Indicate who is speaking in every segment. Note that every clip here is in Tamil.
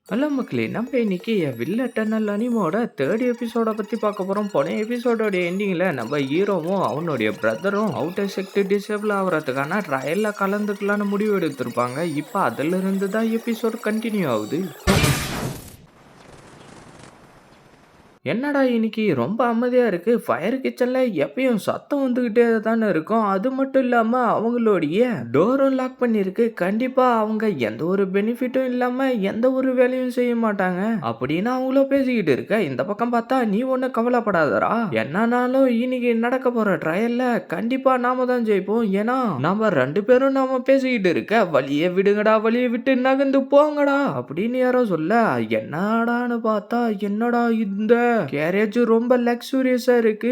Speaker 1: ஹலோ மக்களே! நம்ம இன்னைக்கு "வில் எட்டர்னல்" அனிமோட 3 எபிசோட பத்தி பார்க்க போறோம். போன எபிசோடோட எண்டிங்ல நம்ம ஹீரோவும், அவனுடைய பிரதரும் அவுட்டர் செக்ட் டிசேபிள் ஆவறதுக்கான ட்ரையல்ல கலந்துக்கலான்னு முடிவு எடுத்திருப்பாங்க. இப்ப அதிலிருந்து தான் எபிசோட் கன்டின்யூ ஆகுது. என்னடா இன்னைக்கு ரொம்ப அமைதியா இருக்கு. ஃபயர் கிச்சன்ல எப்பயும் சத்தம் வந்துகிட்டே தானே இருக்கும். அது மட்டும் இல்லாம அவங்களுடைய டோரும் லாக் பண்ணிருக்கு. கண்டிப்பா அவங்க எந்த ஒரு பெனிஃபிட்டும் இல்லாம எந்த ஒரு வேலையும் செய்ய மாட்டாங்க அப்படின்னு அவங்களோ பேசிக்கிட்டு இருக்க. இந்த பக்கம் பார்த்தா நீ ஒன்னும் கவலைப்படாதடா. என்னன்னாலும் இன்னைக்கு நடக்க போற ட்ரையல்ல கண்டிப்பா நாம தான் ஜெயிப்போம். ஏன்னா நம்ம 2 பேரும் நாம பேசிக்கிட்டு இருக்க. வழியை விடுங்கடா, வழியை விட்டு நகர்ந்து போங்கடா அப்படின்னு யாரோ சொல்ல, என்னடான்னு பார்த்தா என்னடா இந்த கேரேஜ் ரொம்ப லக்ஸூரியஸா இருக்கு.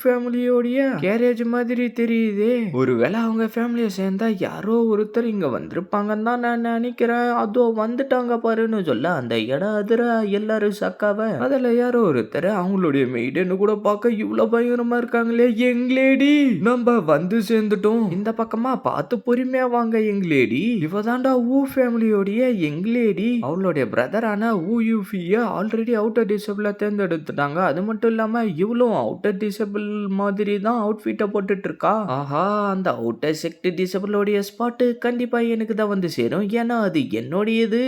Speaker 1: ஃபேமிலியோடைய கேரேஜ் மாதிரி தெரியுதே. ஒருவேளை அவங்க ஃபேமிலியை சேர்ந்தா யாரோ ஒருத்தர் இங்க வந்திருப்பாங்கன்னு தான் நான் நினைக்கிறேன். அதோ வந்துட்டாங்க பாருன்னு சொல்ல அந்த இடம் அதிர எல்லாரும் சக்காவ அதுல யாரோ ஒருத்தர் அவங்களுடைய மெய்டுன்னு கூட பார்க்க இவ்வளவு பயங்கரமா இருக்காங்களே. யங் லேடி, நம்ம வந்து சேர்ந்துட்டோம். இந்த பக்கமா பார்த்து பொறுமையா வாங்க யங் லேடி. இவதாண்டா ஃபேமிலியோடைய யங் லேடி. அவளுடைய பிரதரான யூஃபிய ஆல்ரெடி அவுட்டர் டிசபிள தேர்ந்தெடுத்துட்டாங்க. அது மட்டும் இல்லாம இவளும் அவுட்டர் டிசபிள் மாதிரி தான் அவுட்ஃபிட்டை போட்டுட்டு இருக்கா. ஆஹா, அந்த அவுட்டர் செக்ட் டிசபிளோடைய ஸ்பாட் கண்டிப்பா எனக்கு தான் வந்து சேரும். ஏன்னா அது என்னுடையது.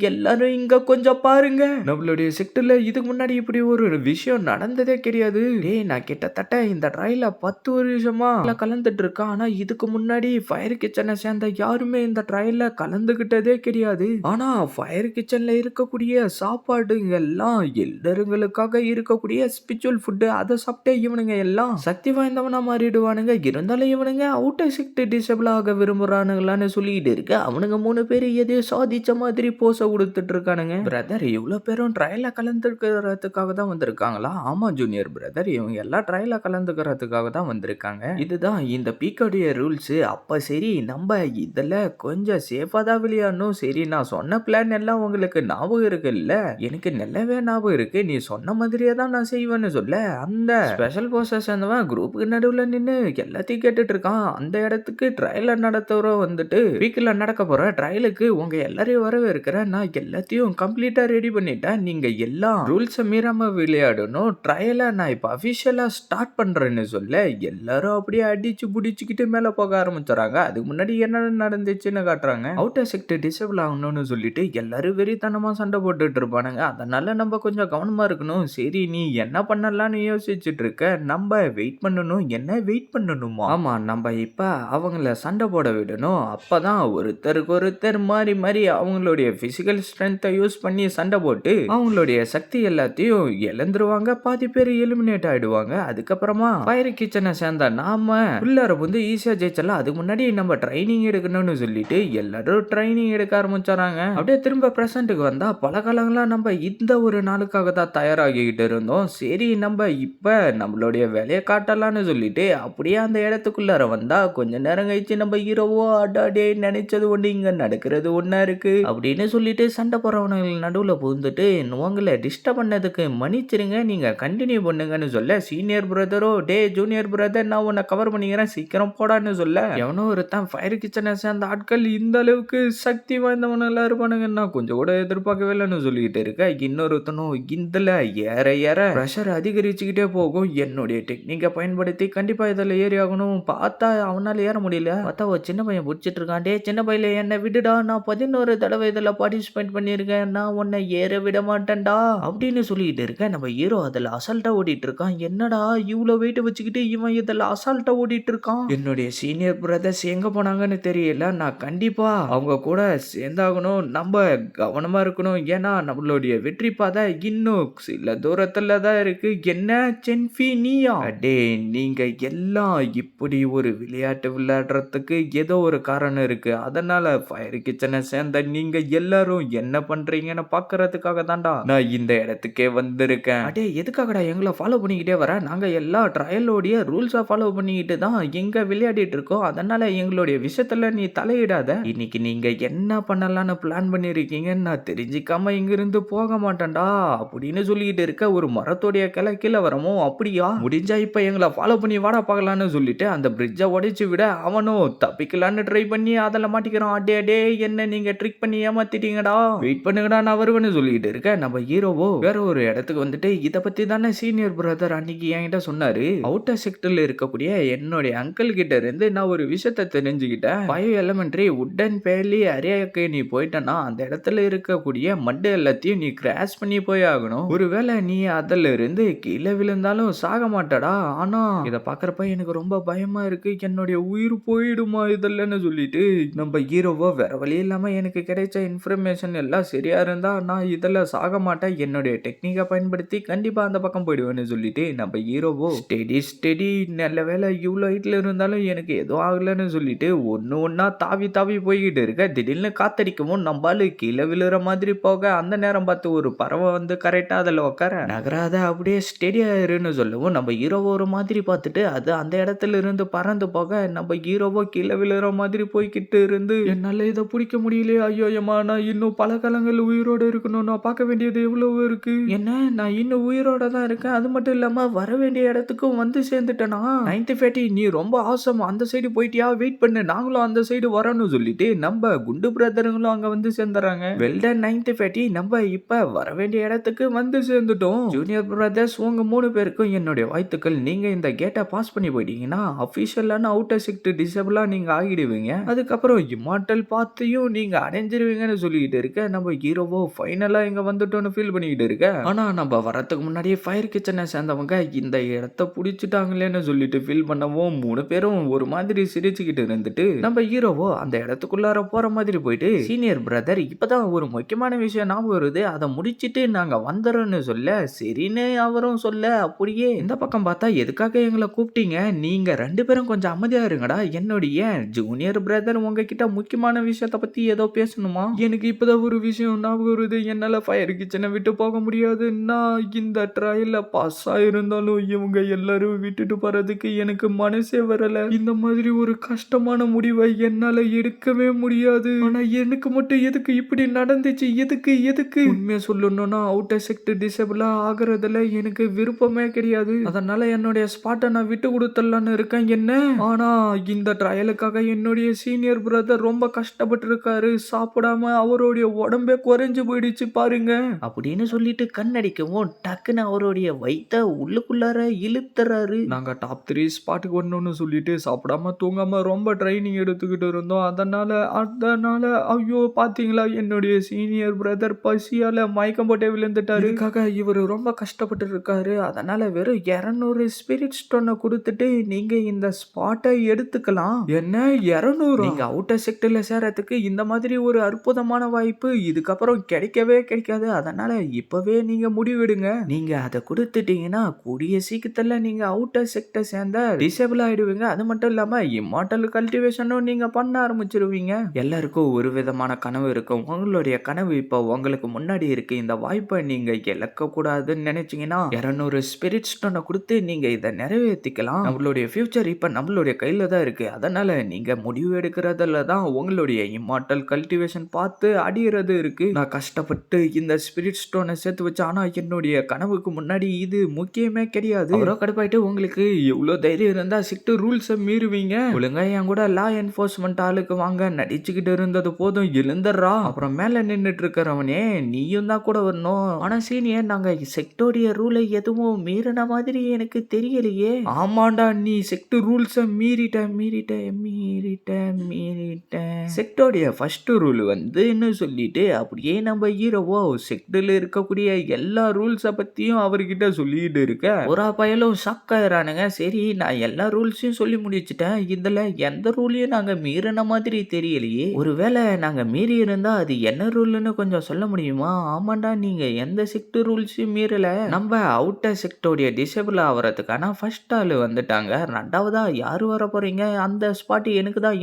Speaker 1: எல்லாரும் இங்க கொஞ்சம் பாருங்க. நம்மளுடைய செக்டர்ல இதுக்கு முன்னாடி இப்படி ஒரு விஷயம் நடந்ததே கிடையாது. டேய், நான் கிட்டத்தட்ட இந்த ட்ரையல 10 வருஷமா கலந்துட்டு இருக்கேன். ஆனா இதுக்கு முன்னாடி ஃபயர் கிச்சனை சேர்ந்த யாருமே இந்த ட்ரையல்ல கலந்துகிட்டதே கிடையாது. ஆனா ஃபயர் கிச்சன்ல இருக்கக்கூடிய சாப்பாடுங்க எல்லாம் எல்லருங்களுக்காக இருக்கக்கூடிய ஸ்பிரிச்சுவல் ஃபுட்டு. அதை சாப்பிட்டே இவனுங்க எல்லாம் சக்தி வாய்ந்தவனா மாறிடுவானுங்க. இருந்தாலும் இவனுங்க அவுட்டர் செக்ட் டிசபிள் ஆக விரும்புறானுங்களான்னு சொல்லிட்டு இருக்க. அவனுங்க 3 பேர் எதையோ சாதிச்ச மாதிரி போச கொடுத்துட்டு இருக்கானுங்க. பிரதர், இவ்வளவு பேரும் ட்ரையல கலந்துக்கிறதுக்காக தான் வந்திருக்காங்களா? ஆமா ஜூனியர் பிரதர், இவங்க எல்லாம் ட்ரையல கலந்துக்கிறதுக்காக தான் வந்திருக்காங்க. இதுதான் இந்த பீக்கோடைய ரூல்ஸ். அப்ப சரி, நம்ம இதுல கொஞ்சம் சேஃபா தான் விளையாடணும். சரி, நான் சொன்ன பிளான் எல்லாம் உங்களுக்கு ஞாபகம் இருக்கு இல்ல? எனக்கு நல்லாவே ஞாபகம் இருக்கு. நீ சொன்ன மாதிரியே தான் நான் செய்வேன்னு சொல்ல அந்த ஸ்பெஷல் போர்சஸ் சேர்ந்தவன் குரூப்புக்கு நடுவுல நின்று எல்லாத்தையும் கேட்டுட்டு இருக்கான். அந்த இடத்துக்கு ட்ரையல நடத்துற வந்துட்டு வீக்ல நடக்க போற ட்ரையலுக்கு உங்க எல்லாரையும் வரவேற்கிறேன். நான் எல்லாத்தையும் கம்ப்ளீட்டா ரெடி பண்ணிட்டேன். நீங்க எல்லாம் ரூல்ஸை மீறாம விளையாடணும். ட்ரையலை நான் இப்ப அபிஷியலா ஸ்டார்ட் பண்றேன்னு சொல்ல எல்லாரும் அப்படியே அடிச்சு புடிச்சுக்கிட்டு மேல போக ஆரம்பிச்சுறாங்க. அதுக்கு முன்னாடி என்ன நடந்துச்சுன்னு காட்டுறாங்க. அவுட்டர் செக்டர் டிசபிள் ஆகணும்னு சொல்லிட்டு எல்லாரும் வெறித்தனமா சண்டை போட்டுட்டு இருப்பானுங்க. அதனால நம்ம கொஞ்சம் கவனமா இருக்கணும். சரி, நீ என்ன பண்ணலாம்னு யோசிச்சுட்டு இருக்க? நம்ம வெயிட் பண்ணணும். என்ன வெயிட் பண்ணணுமா? ஆமா, நம்ம இப்ப அவங்கள சண்டை போட விடணும். அப்பதான் ஒருத்தருக்கு ஒருத்தர் மாறி மாறி அவங்களுடைய பிசிக்கல் ஸ்ட்ரென்த்தை யூஸ் பண்ணி சண்டை போட்டு அவங்களுடைய சக்தி எல்லாத்தையும் இழந்துருவாங்க. பாதி பேர் எலிமினேட் ஆயிடுவாங்க. அதுக்கப்புறமா ஃபயர் கிச்சனை சேர்ந்த நாம உள்ளார வந்து ஈஸியா ஜெயிச்சலாம். அதுக்கு முன்னாடி நம்ம ட்ரைனிங் எடுக்கணும்னு சொல்லிட்டு எல்லாரும் ட்ரைனிங் எடுக்க ஆரம்பிச்சாங்க. அப்படியே திரும்ப பிரசன்ட்டுக்கு வந்தா பல காலங்களா நம்ம இந்த ஒரு நாளுக்காக தான் தயாராகிக்கிட்டு இருந்தோம். சரி, நம்ம இப்ப நம்மளுடைய வேலையை காட்டலாம்னு சொல்லிட்டு அப்படியே அந்த இடத்துக்குள்ளார வந்தா கொஞ்ச நேரம் கழிச்சு நம்ம ஹீரோவோ அடாடே நினைச்சது ஒண்ணு இங்க நடக்கிறது ஒண்ணா இருக்கு அப்படின்னு சொல்லிட்டு சண்டை போறவனுக்கு நடுவுல புகுந்துட்டு உங்களை டிஸ்டர்ப் பண்ணதுக்கு மன்னிச்சிருங்க, நீங்க கண்டினியூ பண்ணுங்கன்னு சொல்ல சீனியர் பிரதரோ டே ஜூனியர் பிரதர் நான் உன்னை கவர் பண்ணிக்கிறேன் சீக்கிரம் போடான்னு சொல்ல எவனோ ஒருத்தன் ஃபயர் கிச்சனை சேர்ந்த ஆட்கள் இந்த அளவுக்கு சக்தி வாய்ந்தவனுங்களா இருப்பானுங்கன்னா கொஞ்சம் கூட எதிர்பார்க்கவே இல்லைன்னு சொல்லிட்டு இருக்க. இன்னொருத்தனும் இதுல ஏற ஏற ப்ரெஷர் அதிகரிச்சுக்கிட்டே போகும். என்னுடைய டெக்னிக்கை பயன்படுத்தி கண்டிப்பா இதுல ஏறி ஆகணும். பார்த்தா அவனால ஏற முடியல. பார்த்தா ஒரு சின்ன பையன் பிடிச்சிட்டு இருக்கான். டே சின்ன பையில என்ன விடுடா, நான் 11 தடவை இதுல பார்ட்டிசிபேட் பண்ணியிருக்கேன், நான் உன்னை ஏற விட மாட்டேன்டா அப்படின்னு சொல்லிட்டு இருக்கேன். நம்ம ஹீரோ அதுல அசால்ட்டா ஓடிட்டு இருக்கான். என்னடா இவ்வளவு வெயிட் வச்சுக்கிட்டு இவன் இதுல அசால்ட்டா ஓடிட்டு இருக்கான். என்னுடைய சீனியர் பிரதர்ஸ் எங்க போனாங்கன்னு தெரியல. நான் கண்டிப்பா அவங்க கூட சேர்ந்தாகணும். நம்ம கவனமா இருக்கணும். ஏன்னா நம்மளுடைய வெற்றி பாதை இன்னும் சில தூரத்துல தான் இருக்கு. என்ன சென்ஃபி நீயா? அடே, நீங்க எல்லாம் இப்படி ஒரு விளையாட்டு விளையாடுறதுக்கு ஏதோ ஒரு காரணம் இருக்கு. அதனால ஃபயர் கிச்சனை சேர்ந்த நீங்க எல்லாரும் என்ன பண்றீங்கன்னு பாக்குறதுக்காக தான்டா நான் இந்த இடத்துக்கே வந்திருக்கேன். அடே, எதுக்காகடா எங்களை ஃபாலோ பண்ணிக்கிட்டே வர? நாங்க எல்லா ட்ரையலோடைய ரூல்ஸை ஃபாலோ பண்ணிக்கிட்டு தான் எங்க விளையாடிட்டு இருக்கோம். அதனால எங்களுடைய விஷயத்துல நீ தலையிடாத. இன்னைக்கு நீங்க என்ன பண்ணலாம்னு பிளான் பண்ணிருக்கீங்கன்னு நான் தெரிஞ்சுக்காம இங்கிருந்து போக மாட்டேன்டா அப்படின்னு சொல்லிட்டு இருக்க. ஒரு மரத்தோடைய கிளை கீழ வரவும், அப்படியா? முடிஞ்சா இப்ப எங்கள ஃபாலோ பண்ணி வாடா பார்க்கலான்னு சொல்லிட்டு அந்த பிரிட்ஜ உடைச்சு விட, அவனும் தப்பிக்கலான்னு ட்ரை பண்ணி அதுல மாட்டிக்கிறான். டேய் என்ன நீங்க ட்ரிக் பண்ணி ஏமாத்திட்டீங்கடா. வெயிட் பண்ணுங்கடா நான் வருவேன்னு சொல்லிட்டு இருக்க, நம்ம ஹீரோவோ வேற ஒரு இடத்துக்கு வந்துட்டு இத பத்தி தானே சீனியர் பிரதர் அன்னைக்கு என்கிட்ட சொன்னாரு. அவுட்டர் செக்டர்ல இருக்கக்கூடிய என்னுடைய அங்கிள் கிட்ட இருந்து நான் ஒரு விஷயத்த தெரிஞ்சுக்கிட்டேன். பயோ எலிமெண்ட்ரி உட்டன் பேர்லி ஏரியாவுக்கு நீ போயிட்டனா அந்த இடத்துல இருக்கக்கூடிய மட்டு எல்லாத்தையும் நீ கிராஷ் பண்ணி போய் ஆகணும். ஒருவேளை நீ அதுல இருந்து கீழே விழுந்தாலும் சாக மாட்டடா. ஆனா இத பாக்குறப்ப எனக்கு ரொம்ப பயமா இருக்கு. என்னுடைய உயிர் போயிடுமா இதெல்லாம் சொல்லிட்டு நம்ம ஹீரோவோ வேற வழி இல்லாம எனக்கு கிடைச்ச இன்ஃபர்மேஷன் எல்லாம் சரியா இருந்தா நான் இதுல சாக மாட்டேன். என்னுடைய டெக்னிக்கை பயன்படுத்தி கண்டிப்பா அந்த பக்கம் போயிடுவேன்னு சொல்லிட்டு நம்ம ஹீரோவோ ஸ்டெடி நல்ல வேலை இவ்வளோ ஹைட்ல இருந்தாலும் எனக்கு எதுவும் ஆகலன்னு சொல்லிட்டு ஒன்னா தாவி போய்கிட்டு இருக்க. திடீர்னு காத்தடிக்கவும் நம்பாலு கீழே விழுற மாதிரி போக அந்த நேரம் பார்த்து ஒரு பறவை வந்து கரெக்டா அதில் உட்கார நகராத அப்படியே ஸ்டெடியா இருன்னு சொல்லவும் நம்ம ஹீரோவோ ஒரு மாதிரி பார்த்துட்டு அது அந்த இடத்துல இருந்து பறந்து போக நம்ம ஹீரோவோ கீழே விழுற மாதிரி போய்கிட்டு இருந்து என்னால இதை பிடிக்க முடியலையே. ஐயோ ஏமா நான் இன்னும் பல காலங்கள் உயிரோட இருக்கணும். நான் பார்க்க வேண்டியது எவ்வளவு இருக்கு. என்ன நான் இன்னும் உயிரோட தான் இருக்கேன். அது மட்டும் இல்லாம வர வேண்டிய இடத்துக்கும் வந்து சேர்ந்துட்டேனா. 9th ஃபேட்டி நீ ரொம்ப ஆசம். அந்த சைடு போயிட்டியா, வெயிட் பண்ணு நாங்களும் அந்த சைடு வரோம்னு சொல்லிட்டு நம்ம குண்டு பிரதருங்களும் அங்க வந்து சேர்ந்துறாங்க. வெல்டன் 9th ஃபேட்டி நம்ம இப்ப வர வேண்டிய இடத்துக்கு வந்து சேர்ந்துட்டோம். ஜூனியர் பிரதர்ஸ் உங்க 3 பேருக்கும் என்னுடைய வாழ்த்துக்கள். நீங்க இந்த கேட்டை பாஸ் பண்ணி போயிட்டீங்கன்னா அபிஷியலான அவுட்டர் செக்டர் டிசேபிளா நீங்க ஆகிடுவீங்க. அதுக்கப்புறம் இம்மார்டல் பாத்தையும் நீங்க அடைஞ்சிருவீங்கன்னு சொல்லிட்டு இருக்க. நம்ம ஹீரோவோ ஃபைனலா இங்க வந்துட்டோம்னு ஃபீல் பண்ணிக்கிட்டு இருக்க. ஆனா நம்ம வரதுக்கு முன்னாடியே ஃபயர் கிச்சனை சேர்ந்தவங்க இந்த இடத்த புடிச்சிட்டாங்களேன்னு சொல்லிட்டு ஃபீல் பண்ணவும் 3 பேரும் ஒரு மாதிரி சிரிச்சுக்கிட்டு இருந்துட்டு நம்ம ஹீரோவோ அந்த இடத்துக்குள்ளார போற மாதிரி போயிட்டு சீனியர் பிரதர் இப்பதான் ஒரு முக்கியமான விஷயம் ஞாபகம் வருது, அதை முடிச்சிட்டு நாங்க வந்துறோம்னு சொல்ல சரின்னு அவரும் சொல்ல அப்படியே இந்த பக்கம் பார்த்தா எதுக்காக எங்களை கூப்பிட்டீங்க, நீங்க 2 பேரும் கொஞ்சம் அமைதியா இருங்கடா, என்னுடைய ஜூனியர் பிரதர் உங்ககிட்ட முக்கியமான விஷயத்த பத்தி ஏதோ பேசணுமா. எனக்கு இப்பதான் ஒரு விஷயம் ஞாபகம் வருது, என்னால ஃபயர் கிச்சனை விட்டு போக முடியாது. நான் இந்த ட்ரையல்ல பாஸ் ஆயிருந்தாலும் இவங்க எல்லாரும் விட்டுட்டு போறதுக்கு எனக்கு மனசே வரல. இந்த மாதிரி ஒரு கஷ்டமான முடிவை என்னால எடுக்கவே முடியாது. ஆனா எனக்கு மட்டும் எதுக்கு இப்படி நடந்துச்சு, எதுக்கு உண்மையா சொல்லணும்னா அவுட்டர் செக்டர் டிசேபிளா ஆகுறதுல எனக்கு விருப்பமே கிடையாது. அதனால என்னுடைய ஸ்பாட்டை நான் விட்டு கொடுத்துடலான்னு இருக்கேன். என்ன ஆனா இந்த ட்ரையலுக்காக என்னுடைய சீனியர் பிரதர் ரொம்ப கஷ்டப்பட்டு இருக்காரு. சாப்பிடாம அவருடைய உடம்பே குறைஞ்சு போயிடுச்சு பாருங்க அப்படின்னு சொல்லிட்டு கண்ணடிக்கவும் டக்குன்னு அவருடைய வயித்த உள்ளுக்குள்ளார இழுத்துறாரு. நாங்க டாப் 3 ஸ்பாட்டுக்கு வரணும்னு சொல்லிட்டு சாப்பிடாம தூங்காம ரொம்ப ட்ரைனிங் எடுத்துக்கிட்டு இருந்தோம். அதனால ஐயோ பாத்தீங்களா என்னுடைய சீனியர் பிரதர் பசியால மயக்கம் போட்டே விழுந்துட்டாரு. இதுக்காக இவர் ரொம்ப கஷ்டப்பட்டு இருக்காரு. அதனால வெறும் 200 ஸ்பிரிட் ஸ்டோனை கொடுத்துட்டு நீங்க இந்த ஸ்பாட்டை எடுத்துக்கலாம். என்ன 200? நீங்க அவுட்டர் செக்டர்ல சேரத்துக்கு இந்த மாதிரி ஒரு அற்புதமான வாய்ப்பு இதுக்கப்புறம் கிடைக்கவே கிடைக்காது. அதனால இப்பவே நீங்க முடிவெடுங்க. நீங்க அதை கொடுத்துட்டீங்கன்னா கூடிய சீக்கிரத்துல நீங்க அவுட்டர் செக்டர் சேர்ந்த டிசேபிள் ஆயிடுவீங்க. அது மட்டும் இல்லாம இம்மார்டல் கல்டிவேஷனும் நீங்க பண்ண ஆரம்பிச்சிருவீங்க. எல்லாருக்கும் ஒரு விதமான கனவு இருக்கும். உங்களுடைய கனவு இப்போ உங்களுக்கு முன்னாடி இருக்கு. இந்த வாய்ப்பை நீங்க இழக்க கூடாதுன்னு நினைச்சீங்கன்னா 200 ஸ்பிரிட் ஸ்டோனை கொடுத்து நீங்க இதை நிறைவேற்றிக்கலாம். நம்மளுடைய ஃபியூச்சர் இப்ப நம்மளுடைய கையில தான் இருக்கு. அதனால நீங்க முடிவு எடுக்கிறதுல தான் உங்களுடைய இம்மார்டல் கல்டிவேஷன் பார்த்து அடியறது இருக்கு. நான் கஷ்டப்பட்டு இந்த ஸ்பிரிட் ஸ்டோனை சேர்த்து வச்சு ஆனா என்னுடைய கனவுக்கு முன்னாடி இது முக்கியமே கிடையாது. அவரோ கடுப்பாயிட்டு உங்களுக்கு எவ்வளவு தைரியம் இருந்தா சிக்ட் ரூல்ஸை மீறுவீங்க, ஒழுங்கா என் கூட லா என்போர்ஸ்மெண்ட் ஆளுக்கு வாங்க, நடிச்சுக்கிட்டு இருந்தது போதும் எழுந்துடுறா. அப்புறம் மேல நின்னுட்டு இருக்கிறவனே நீயும் தான் கூட வரணும். ஆனா சீனியர் நாங்க செக்டோரிய ரூலை எதுவும் மீறின மாதிரி எனக்கு தெரியலையே. ஆமாண்டா நீ செக்ட் ரூல்ஸை மீறிட்ட செக்டோடைய ஃபர்ஸ்ட் ரூல் வந்துன்னு சொல்லிட்டு அப்படியே நம்ம ஹீரோவோ செக்டர்ல இருக்கக்கூடிய எல்லா ரூல்ஸை பத்தியும் அவர்கிட்ட சொல்லிட்டு இருக்க ஒரு பயலும் ஷாக் ஆயிரானுங்க. சரி நான் எல்லா ரூல்ஸையும் சொல்லி முடிச்சுட்டேன், இதுல எந்த ரூலையும் நாங்க மீறின மாதிரி தெரியலையே, ஒருவேளை நாங்க மீறி இருந்தா அது என்ன ரூல்னு கொஞ்சம் சொல்ல முடியுமா. ஆமாண்டா நீங்க எந்த செக்ட் ரூல்ஸையும் மீறல. நம்ம அவுட்டர் செக்டோடைய டிசேபிள் ஆகிறதுக்கான ஃபர்ஸ்ட் ஆள் வந்துட்டாங்க. ரெண்டாவதா யாரு வர போறீங்க, அந்த ஸ்பாட் எனக்கு தான்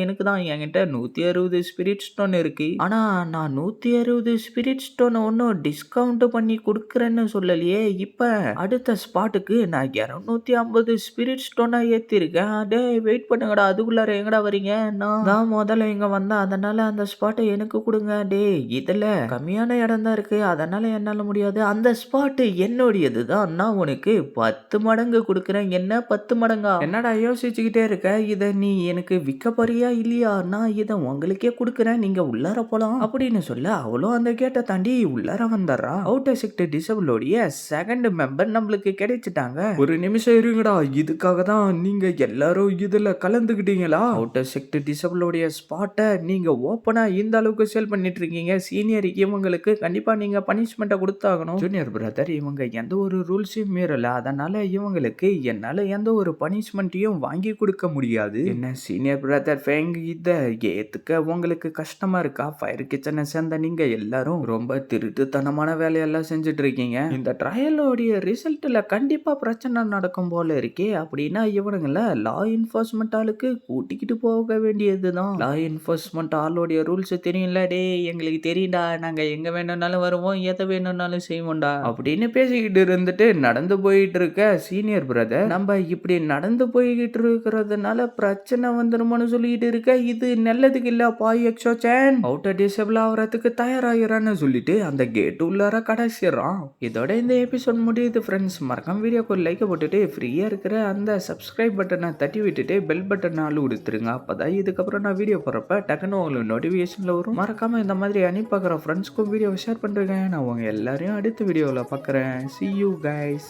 Speaker 1: என்கிட்ட 160 ஸ்பிரிட் ஸ்டோன் இருக்கு. ஆனா நான் 160 ஸ்பிரிட் ஸ்டோன் ஒன்னும் டிஸ்கவுண்ட் பண்ணி கொடுக்கறேன்னு சொல்லலையே. இப்ப அடுத்த ஸ்பாட்டுக்கு நான் 250 ஸ்பிரிட் ஸ்டோனா ஏத்திருக்கேன். டேய் வெயிட் பண்ணுங்கடா, அதுக்குள்ளார எங்கடா வரீங்க, நான் தான் முதல்ல இங்க வந்தேன். அதனால அந்த ஸ்பாட்டை எனக்கு கொடுங்க. டேய் இதுல கம்மியான இடம் தான் இருக்கு, அதனால என்னால முடியாது. அந்த ஸ்பாட் ஸ்பாட் என்னுடையது தான். நான் உனக்கு 10 மடங்கு குடுக்குறேன். என்ன 10 மடங்கா? என்னடா யோசிச்சுக்கிட்டே இருக்க? இத நீ எனக்கு விக்க போறியா இல்லையா? நான் இத உங்களுக்கே குடுக்குறேன். நீங்க உள்ளார போலாம் அப்படின்னு சொல்ல அவளும் அந்த கேட்ட தாண்டி உள்ளார வந்துடுறா. அவுட்டர் செக்டர் டிசபிளோடைய செகண்ட் மெம்பர் நம்மளுக்கு கிடைச்சிட்டாங்க. ஒரு நிமிஷம் இருங்கடா, இதுக்காக தான் நீங்க எல்லாரும் இதுல கலந்துக்கிட்டீங்களா? அவுட்டர் செக்டர் டிசபிளோடைய ஸ்பாட்டை நீங்க ஓப்பனா இந்த அளவுக்கு சேல் பண்ணிட்டு இருக்கீங்க. சீனியர் இவங்களுக்கு கண்டிப்பா நீங்க பனிஷ்மெண்ட்டை கொடுத்தாகணும். ஜூனியர் பிரதர் இவங்க எந்த ஒரு ரூல்ஸையும் மீறல, அதனால இவங்களுக்கு என்னால எந்த ஒரு பனிஷ்மெண்ட்டையும் வாங்கி கொடுக்க முடியாது. என்ன சீனியர் பிரதர் ஃபேங், இத ஏத்துக்க உங்களுக்கு கஷ்டமா இருக்கா? ஃபயர் கிச்சனை சேர்ந்த நீங்க எல்லாரும் ரொம்ப திருட்டுத்தனமான வேலையெல்லாம் செஞ்சுட்டு இருக்கீங்க. இந்த ட்ரையலோடைய ரிசல்ட்ல கண்டிப்பா பிரச்சனை நடக்கும் போல இருக்கே. அப்படின்னா இவனுங்கள லா என்ஃபோர்ஸ்மெண்ட் ஆளுக்கு கூட்டிக்கிட்டு போக வேண்டியதுதான். லா என்ஃபோர்ஸ்மெண்ட் ஆளுடைய ரூல்ஸ் தெரியும்ல. டே எங்களுக்கு தெரியும்டா, நாங்க எங்க வேணும்னாலும் வருவோம், எதை வேணும்னாலும் செய்வோம்டா அப்படின்னு பேசிக்கிட்டு இருந்துட்டு நடந்து போயிட்டு இருக்க சீனியர் பிரதர், நம்ம இப்படி நடந்து போய்கிட்டு இருக்கிறதுனால பிரச்சனை வந்துருமோன்னு சொல்லிட்டு இருக்க. இது நல்லதுக்கு இல்ல பாய் எக்ஸோ சேன். அவுட்டர் டிசபிள் ஆகிறதுக்கு தயாராகிறான்னு சொல்லிட்டு அந்த கேட் உள்ளார கடைசிறான். இதோட இந்த எபிசோட் முடியுது ஃப்ரெண்ட்ஸ். மறக்காம வீடியோக்கு ஒரு லைக் போட்டுட்டு ஃப்ரீயா இருக்கிற அந்த சப்ஸ்கிரைப் பட்டனை தட்டி விட்டுட்டு பெல் பட்டன் ஆளு கொடுத்துருங்க. அப்பதான் இதுக்கப்புறம் நான் வீடியோ போறப்ப டக்குன்னு உங்களுக்கு நோட்டிபிகேஷன்ல வரும். மறக்காம இந்த மாதிரி அனுப்பிக்கிற ஃப்ரெண்ட்ஸ்க்கும் வீடியோ ஷேர் பண்றேங்க. நான் உங்க எல்லாரையும் அடுத்த வீடியோவில் பார்க்குறேன். See you guys.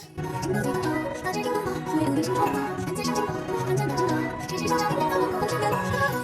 Speaker 2: Thank you.